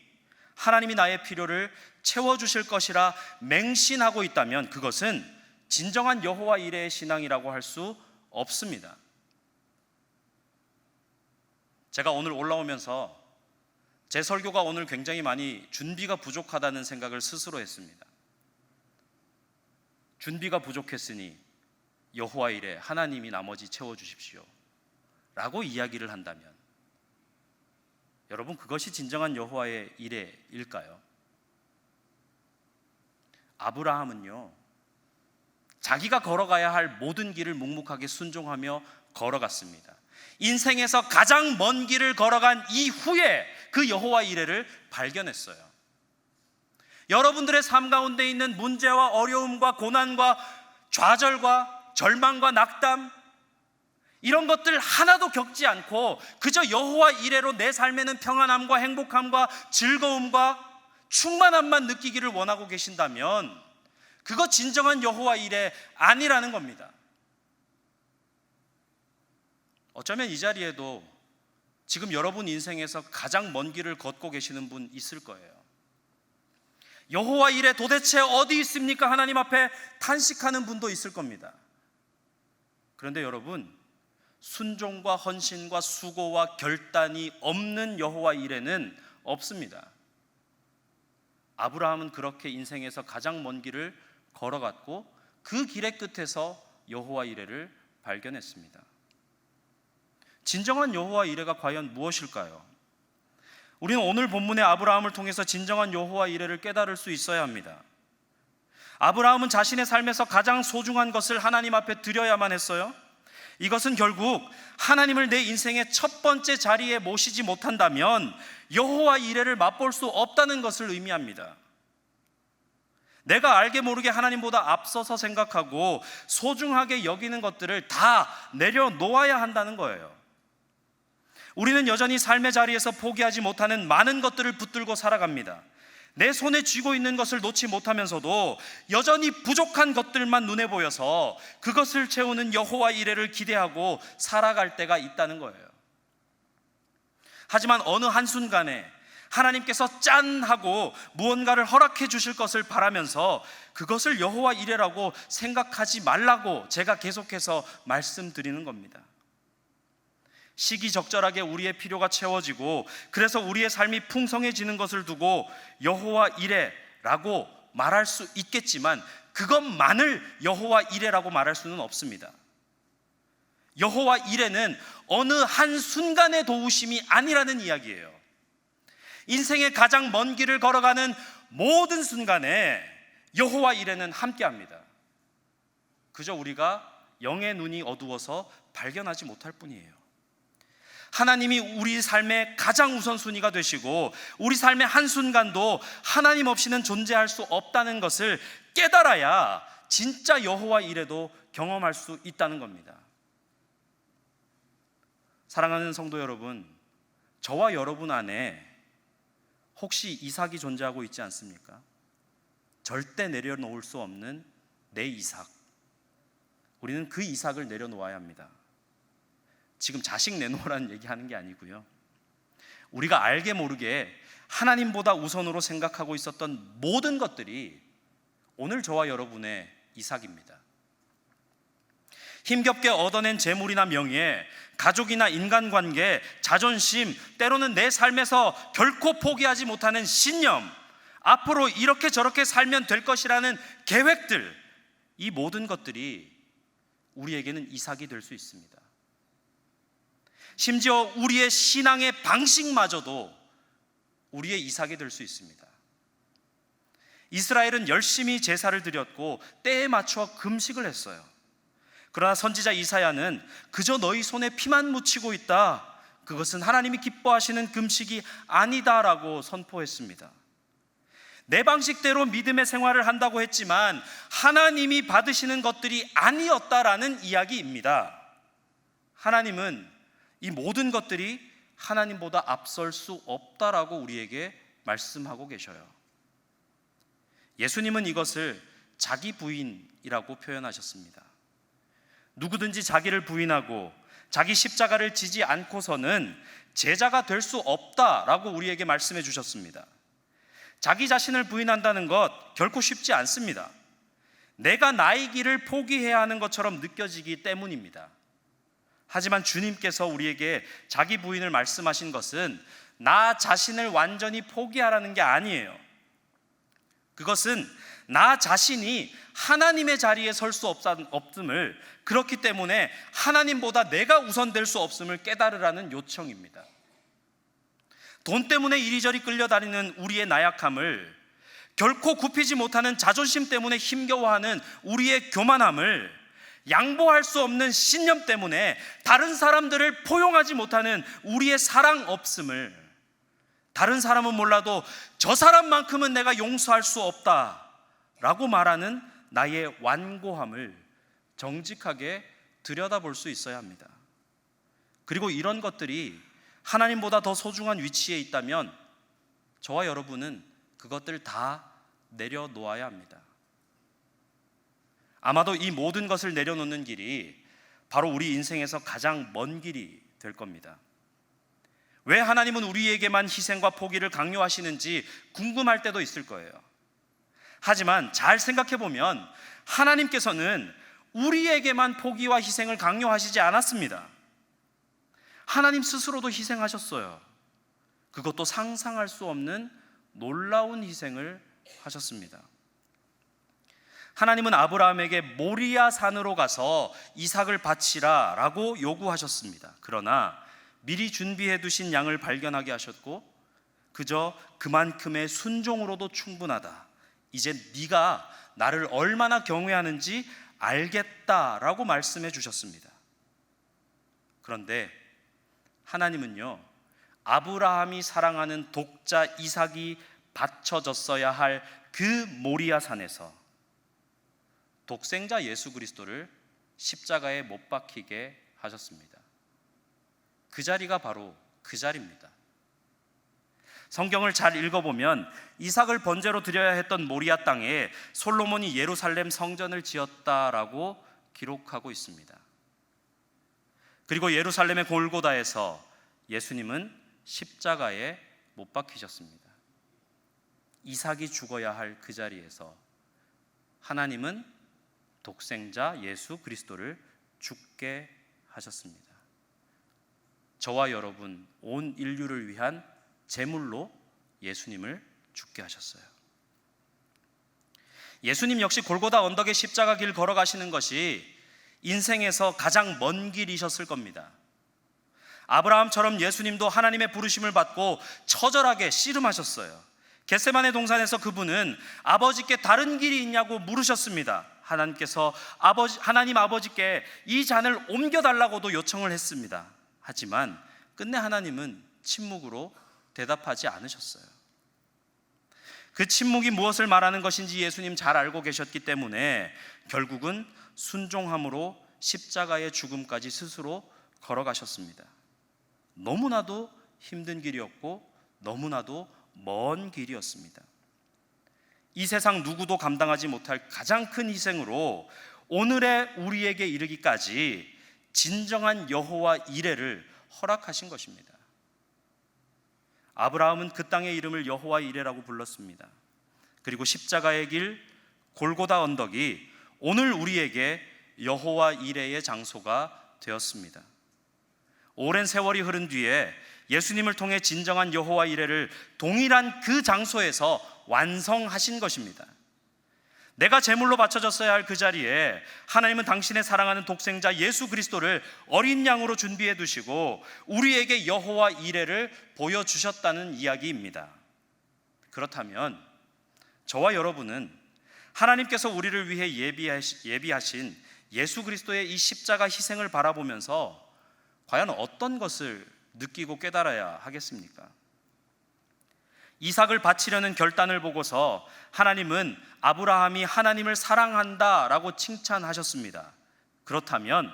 하나님이 나의 필요를 채워주실 것이라 맹신하고 있다면 그것은 진정한 여호와 이레의 신앙이라고 할 수 없습니다. 제가 오늘 올라오면서 제 설교가 오늘 굉장히 많이 준비가 부족하다는 생각을 스스로 했습니다. 준비가 부족했으니 여호와 이레, 하나님이 나머지 채워주십시오 라고 이야기를 한다면 여러분, 그것이 진정한 여호와의 이레일까요? 아브라함은요, 자기가 걸어가야 할 모든 길을 묵묵하게 순종하며 걸어갔습니다. 인생에서 가장 먼 길을 걸어간 이후에 그 여호와 이레를 발견했어요. 여러분들의 삶 가운데 있는 문제와 어려움과 고난과 좌절과 절망과 낙담, 이런 것들 하나도 겪지 않고 그저 여호와 이레로 내 삶에는 평안함과 행복함과 즐거움과 충만함만 느끼기를 원하고 계신다면 그거 진정한 여호와 이레 아니라는 겁니다. 어쩌면 이 자리에도 지금 여러분 인생에서 가장 먼 길을 걷고 계시는 분 있을 거예요. 여호와 이레 도대체 어디 있습니까? 하나님 앞에 탄식하는 분도 있을 겁니다. 그런데 여러분, 순종과 헌신과 수고와 결단이 없는 여호와 이레는 없습니다. 아브라함은 그렇게 인생에서 가장 먼 길을 걸어갔고 그 길의 끝에서 여호와 이레를 발견했습니다. 진정한 여호와 이레가 과연 무엇일까요? 우리는 오늘 본문의 아브라함을 통해서 진정한 여호와 이레를 깨달을 수 있어야 합니다. 아브라함은 자신의 삶에서 가장 소중한 것을 하나님 앞에 드려야만 했어요. 이것은 결국 하나님을 내 인생의 첫 번째 자리에 모시지 못한다면 여호와 이레를 맛볼 수 없다는 것을 의미합니다. 내가 알게 모르게 하나님보다 앞서서 생각하고 소중하게 여기는 것들을 다 내려놓아야 한다는 거예요. 우리는 여전히 삶의 자리에서 포기하지 못하는 많은 것들을 붙들고 살아갑니다. 내 손에 쥐고 있는 것을 놓지 못하면서도 여전히 부족한 것들만 눈에 보여서 그것을 채우는 여호와 이레를 기대하고 살아갈 때가 있다는 거예요. 하지만 어느 한순간에 하나님께서 짠 하고 무언가를 허락해 주실 것을 바라면서 그것을 여호와 이레라고 생각하지 말라고 제가 계속해서 말씀드리는 겁니다. 시기적절하게 우리의 필요가 채워지고 그래서 우리의 삶이 풍성해지는 것을 두고 여호와 이레라고 말할 수 있겠지만 그것만을 여호와 이레라고 말할 수는 없습니다. 여호와 이레는 어느 한순간의 도우심이 아니라는 이야기예요. 인생의 가장 먼 길을 걸어가는 모든 순간에 여호와 이레는 함께합니다. 그저 우리가 영의 눈이 어두워서 발견하지 못할 뿐이에요. 하나님이 우리 삶의 가장 우선순위가 되시고 우리 삶의 한순간도 하나님 없이는 존재할 수 없다는 것을 깨달아야 진짜 여호와 이레도 경험할 수 있다는 겁니다. 사랑하는 성도 여러분, 저와 여러분 안에 혹시 이삭이 존재하고 있지 않습니까? 절대 내려놓을 수 없는 내 이삭. 우리는 그 이삭을 내려놓아야 합니다. 지금 자식 내놓으라는 얘기하는 게 아니고요. 우리가 알게 모르게 하나님보다 우선으로 생각하고 있었던 모든 것들이 오늘 저와 여러분의 이삭입니다. 힘겹게 얻어낸 재물이나 명예, 가족이나 인간관계, 자존심, 때로는 내 삶에서 결코 포기하지 못하는 신념, 앞으로 이렇게 저렇게 살면 될 것이라는 계획들, 이 모든 것들이 우리에게는 이삭이 될 수 있습니다. 심지어 우리의 신앙의 방식마저도 우리의 이삭이 될 수 있습니다. 이스라엘은 열심히 제사를 드렸고 때에 맞춰 금식을 했어요. 그러나 선지자 이사야는 그저 너희 손에 피만 묻히고 있다, 그것은 하나님이 기뻐하시는 금식이 아니다라고 선포했습니다. 내 방식대로 믿음의 생활을 한다고 했지만 하나님이 받으시는 것들이 아니었다라는 이야기입니다. 하나님은 이 모든 것들이 하나님보다 앞설 수 없다라고 우리에게 말씀하고 계셔요. 예수님은 이것을 자기 부인이라고 표현하셨습니다. 누구든지 자기를 부인하고 자기 십자가를 지지 않고서는 제자가 될 수 없다라고 우리에게 말씀해 주셨습니다. 자기 자신을 부인한다는 것 결코 쉽지 않습니다. 내가 나의 길을 포기해야 하는 것처럼 느껴지기 때문입니다. 하지만 주님께서 우리에게 자기 부인을 말씀하신 것은 나 자신을 완전히 포기하라는 게 아니에요. 그것은 나 자신이 하나님의 자리에 설 수 없음을, 그렇기 때문에 하나님보다 내가 우선될 수 없음을 깨달으라는 요청입니다. 돈 때문에 이리저리 끌려다니는 우리의 나약함을, 결코 굽히지 못하는 자존심 때문에 힘겨워하는 우리의 교만함을, 양보할 수 없는 신념 때문에 다른 사람들을 포용하지 못하는 우리의 사랑 없음을, 다른 사람은 몰라도 저 사람만큼은 내가 용서할 수 없다라고 말하는 나의 완고함을 정직하게 들여다볼 수 있어야 합니다. 그리고 이런 것들이 하나님보다 더 소중한 위치에 있다면 저와 여러분은 그것들 다 내려놓아야 합니다. 아마도 이 모든 것을 내려놓는 길이 바로 우리 인생에서 가장 먼 길이 될 겁니다. 왜 하나님은 우리에게만 희생과 포기를 강요하시는지 궁금할 때도 있을 거예요. 하지만 잘 생각해 보면 하나님께서는 우리에게만 포기와 희생을 강요하시지 않았습니다. 하나님 스스로도 희생하셨어요. 그것도 상상할 수 없는 놀라운 희생을 하셨습니다. 하나님은 아브라함에게 모리아 산으로 가서 이삭을 바치라 라고 요구하셨습니다. 그러나 미리 준비해 두신 양을 발견하게 하셨고 그저 그만큼의 순종으로도 충분하다, 이제 네가 나를 얼마나 경외하는지 알겠다라고 말씀해 주셨습니다. 그런데 하나님은요, 아브라함이 사랑하는 독자 이삭이 바쳐졌어야 할 그 모리아 산에서 독생자 예수 그리스도를 십자가에 못 박히게 하셨습니다. 그 자리가 바로 그 자리입니다. 성경을 잘 읽어보면 이삭을 번제로 드려야 했던 모리아 땅에 솔로몬이 예루살렘 성전을 지었다라고 기록하고 있습니다. 그리고 예루살렘의 골고다에서 예수님은 십자가에 못 박히셨습니다. 이삭이 죽어야 할 그 자리에서 하나님은 독생자 예수 그리스도를 죽게 하셨습니다. 저와 여러분, 온 인류를 위한 제물로 예수님을 죽게 하셨어요. 예수님 역시 골고다 언덕의 십자가 길 걸어가시는 것이 인생에서 가장 먼 길이셨을 겁니다. 아브라함처럼 예수님도 하나님의 부르심을 받고 처절하게 씨름하셨어요. 겟세마네 동산에서 그분은 아버지께 다른 길이 있냐고 물으셨습니다. 하나님께서 하나님 아버지께 이 잔을 옮겨달라고도 요청을 했습니다. 하지만 끝내 하나님은 침묵으로 대답하지 않으셨어요. 그 침묵이 무엇을 말하는 것인지 예수님 잘 알고 계셨기 때문에 결국은 순종함으로 십자가의 죽음까지 스스로 걸어가셨습니다. 너무나도 힘든 길이었고 너무나도 먼 길이었습니다. 이 세상 누구도 감당하지 못할 가장 큰 희생으로 오늘의 우리에게 이르기까지 진정한 여호와 이레를 허락하신 것입니다. 아브라함은 그 땅의 이름을 여호와 이레라고 불렀습니다. 그리고 십자가의 길 골고다 언덕이 오늘 우리에게 여호와 이레의 장소가 되었습니다. 오랜 세월이 흐른 뒤에 예수님을 통해 진정한 여호와 이레를 동일한 그 장소에서 완성하신 것입니다. 내가 제물로 바쳐졌어야 할 그 자리에 하나님은 당신의 사랑하는 독생자 예수 그리스도를 어린 양으로 준비해 두시고 우리에게 여호와 이레를 보여주셨다는 이야기입니다. 그렇다면 저와 여러분은 하나님께서 우리를 위해 예비하신 예수 그리스도의 이 십자가 희생을 바라보면서 과연 어떤 것을 느끼고 깨달아야 하겠습니까? 이삭을 바치려는 결단을 보고서 하나님은 아브라함이 하나님을 사랑한다라고 칭찬하셨습니다. 그렇다면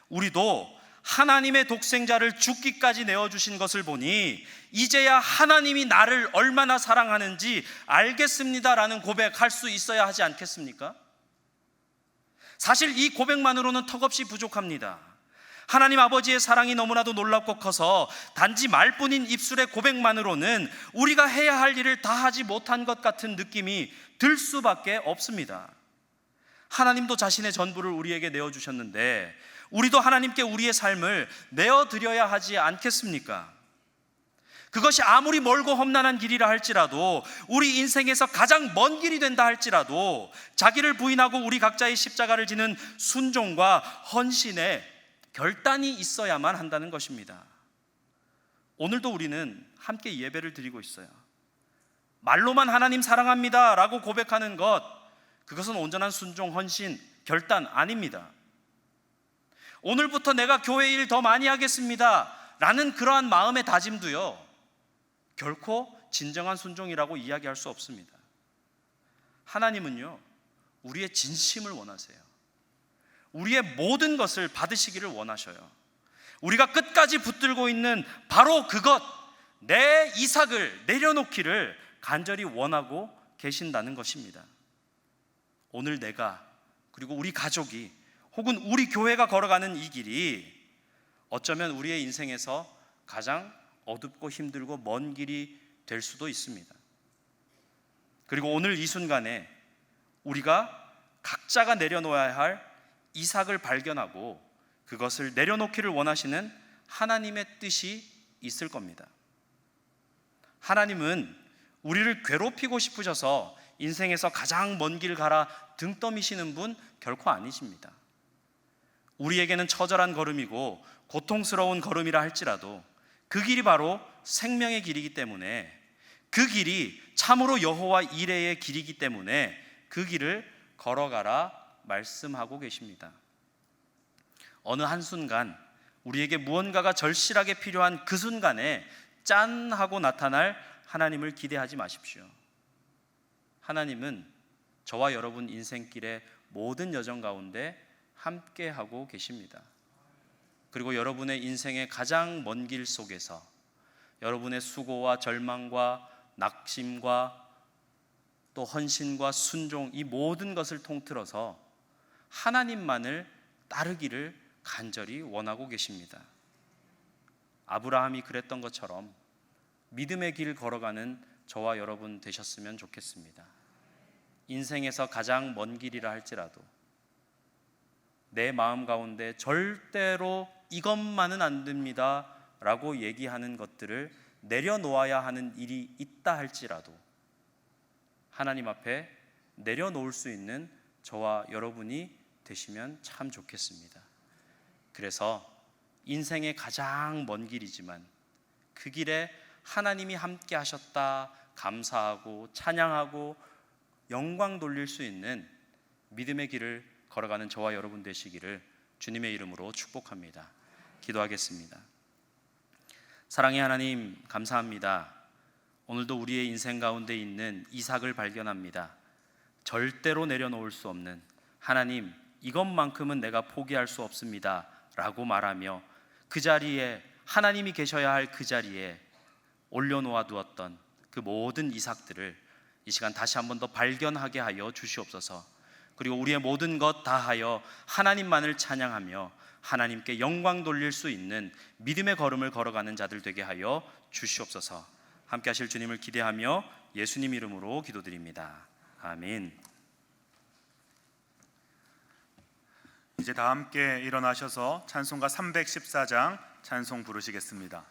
우리도 하나님의 독생자를 죽기까지 내어주신 것을 보니 이제야 하나님이 나를 얼마나 사랑하는지 알겠습니다라는 고백할 수 있어야 하지 않겠습니까? 사실 이 고백만으로는 턱없이 부족합니다. 하나님 아버지의 사랑이 너무나도 놀랍고 커서 단지 말뿐인 입술의 고백만으로는 우리가 해야 할 일을 다 하지 못한 것 같은 느낌이 들 수밖에 없습니다. 하나님도 자신의 전부를 우리에게 내어주셨는데 우리도 하나님께 우리의 삶을 내어드려야 하지 않겠습니까? 그것이 아무리 멀고 험난한 길이라 할지라도, 우리 인생에서 가장 먼 길이 된다 할지라도 자기를 부인하고 우리 각자의 십자가를 지는 순종과 헌신의 결단이 있어야만 한다는 것입니다. 오늘도 우리는 함께 예배를 드리고 있어요. 말로만 하나님 사랑합니다 라고 고백하는 것, 그것은 온전한 순종, 헌신, 결단 아닙니다. 오늘부터 내가 교회 일 더 많이 하겠습니다 라는 그러한 마음의 다짐도요, 결코 진정한 순종이라고 이야기할 수 없습니다. 하나님은요, 우리의 진심을 원하세요. 우리의 모든 것을 받으시기를 원하셔요. 우리가 끝까지 붙들고 있는 바로 그것, 내 이삭을 내려놓기를 간절히 원하고 계신다는 것입니다. 오늘 내가, 그리고 우리 가족이, 혹은 우리 교회가 걸어가는 이 길이 어쩌면 우리의 인생에서 가장 어둡고 힘들고 먼 길이 될 수도 있습니다. 그리고 오늘 이 순간에 우리가 각자가 내려놓아야 할 이삭을 발견하고 그것을 내려놓기를 원하시는 하나님의 뜻이 있을 겁니다. 하나님은 우리를 괴롭히고 싶으셔서 인생에서 가장 먼 길 가라 등 떠미시는 분 결코 아니십니다. 우리에게는 처절한 걸음이고 고통스러운 걸음이라 할지라도 그 길이 바로 생명의 길이기 때문에, 그 길이 참으로 여호와 이레의 길이기 때문에 그 길을 걸어가라 말씀하고 계십니다. 어느 한순간 우리에게 무언가가 절실하게 필요한 그 순간에 짠 하고 나타날 하나님을 기대하지 마십시오. 하나님은 저와 여러분 인생길의 모든 여정 가운데 함께 하고 계십니다. 그리고 여러분의 인생의 가장 먼 길 속에서 여러분의 수고와 절망과 낙심과 또 헌신과 순종, 이 모든 것을 통틀어서 하나님만을 따르기를 간절히 원하고 계십니다. 아브라함이 그랬던 것처럼 믿음의 길 걸어가는 저와 여러분 되셨으면 좋겠습니다. 인생에서 가장 먼 길이라 할지라도 내 마음 가운데 절대로 이것만은 안 됩니다 라고 얘기하는 것들을 내려놓아야 하는 일이 있다 할지라도 하나님 앞에 내려놓을 수 있는 저와 여러분이 되시면 참 좋겠습니다. 그래서 인생의 가장 먼 길이지만 그 길에 하나님이 함께 하셨다 감사하고 찬양하고 영광 돌릴 수 있는 믿음의 길을 걸어가는 저와 여러분 되시기를 주님의 이름으로 축복합니다. 기도하겠습니다. 사랑의 하나님, 감사합니다. 오늘도 우리의 인생 가운데 있는 이삭을 발견합니다. 절대로 내려놓을 수 없는, 하나님 이것만큼은 내가 포기할 수 없습니다 라고 말하며 그 자리에, 하나님이 계셔야 할 그 자리에 올려놓아 두었던 그 모든 이삭들을 이 시간 다시 한 번 더 발견하게 하여 주시옵소서. 그리고 우리의 모든 것 다하여 하나님만을 찬양하며 하나님께 영광 돌릴 수 있는 믿음의 걸음을 걸어가는 자들 되게 하여 주시옵소서. 함께 하실 주님을 기대하며 예수님 이름으로 기도드립니다. 아멘. 이제 다 함께 일어나셔서 찬송가 314장 찬송 부르시겠습니다.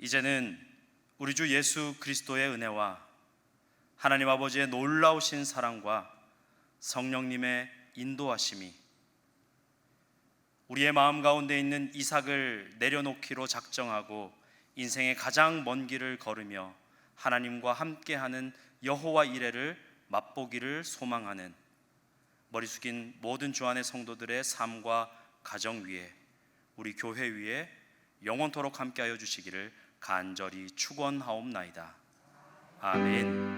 이제는 우리 주 예수 그리스도의 은혜와 하나님 아버지의 놀라우신 사랑과 성령님의 인도하심이 우리의 마음 가운데 있는 이삭을 내려놓기로 작정하고 인생의 가장 먼 길을 걸으며 하나님과 함께하는 여호와 이레를 맛보기를 소망하는 머리 숙인 모든 주안의 성도들의 삶과 가정 위에, 우리 교회 위에 영원토록 함께하여 주시기를 간절히 축원하옵나이다. 아멘.